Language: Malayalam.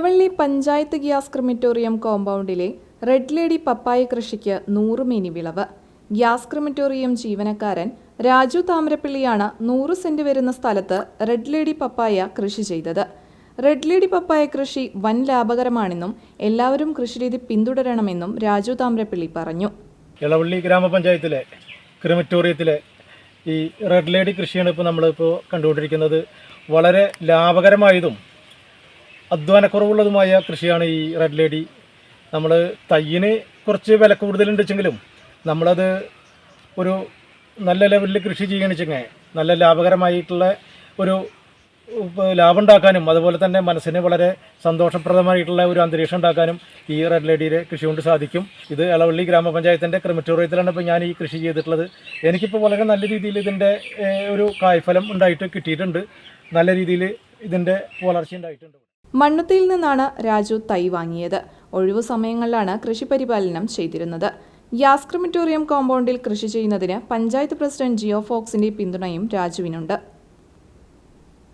എളവള്ളി പഞ്ചായത്ത് ഗ്യാസ് ക്രിമറ്റോറിയം കോമ്പൗണ്ടിലെ റെഡ് ലേഡി പപ്പായ കൃഷിക്ക് 100 മേനി വിളവ്. ഗ്യാസ് ക്രിമറ്റോറിയം ജീവനക്കാരൻ രാജു താമരപ്പള്ളിയാണ് 100 സെന്റ് വരുന്ന സ്ഥലത്ത് റെഡ് ലേഡി പപ്പായ കൃഷി ചെയ്തത്. റെഡ് ലേഡി പപ്പായ കൃഷി വൻ ലാഭകരമാണെന്നും എല്ലാവരും കൃഷിരീതി പിന്തുടരണമെന്നും രാജു താമരപ്പള്ളി പറഞ്ഞു. എളവള്ളി ഗ്രാമപഞ്ചായത്തിലെ ക്രിമറ്റോറിയത്തിലെ ഈ റെഡ് ലേഡി കൃഷിയാണ് ഇപ്പോൾ നമ്മളിപ്പോൾ കണ്ടുകൊണ്ടിരിക്കുന്നത്. വളരെ ലാഭകരമായതും അധ്വാനക്കുറവുള്ളതുമായ കൃഷിയാണ് ഈ റെഡ് ലേഡി. നമ്മൾ തയ്യിന് കുറച്ച് വില കൂടുതലുണ്ടെങ്കിലും നമ്മളത് ഒരു നല്ല ലെവലിൽ കൃഷി ചെയ്യണിച്ചെങ്കിൽ നല്ല ലാഭകരമായിട്ടുള്ള ഒരു ലാഭം ഉണ്ടാക്കാനും അതുപോലെ തന്നെ മനസ്സിന് വളരെ സന്തോഷപ്രദമായിട്ടുള്ള ഒരു അന്തരീക്ഷം ഉണ്ടാക്കാനും ഈ റെഡ് ലേഡിയുടെ കൃഷി കൊണ്ട് സാധിക്കും. ഇത് എളവള്ളി ഗ്രാമപഞ്ചായത്തിൻ്റെ ക്രിമറ്റോറിയത്തിലാണ് ഇപ്പോൾ ഞാൻ ഈ കൃഷി ചെയ്തിട്ടുള്ളത്. എനിക്കിപ്പോൾ വളരെ നല്ല രീതിയിൽ ഇതിൻ്റെ ഒരു കായ്ഫലം ഉണ്ടായിട്ട് കിട്ടിയിട്ടുണ്ട്. നല്ല രീതിയിൽ ഇതിൻ്റെ വളർച്ച ഉണ്ടായിട്ടുണ്ട്. മണ്ണുത്തിയിൽ നിന്നാണ് രാജു തൈ വാങ്ങിയത്. ഒഴിവു സമയങ്ങളിലാണ് കൃഷി പരിപാലനം ചെയ്തിരുന്നത്. ഗ്യാസ് ക്രിമറ്റോറിയം കോമ്പൗണ്ടിൽ കൃഷി ചെയ്യുന്നതിന് പഞ്ചായത്ത് പ്രസിഡന്റ് ജിയോ ഫോക്സിന്റെ പിന്തുണയും രാജുവിനുണ്ട്.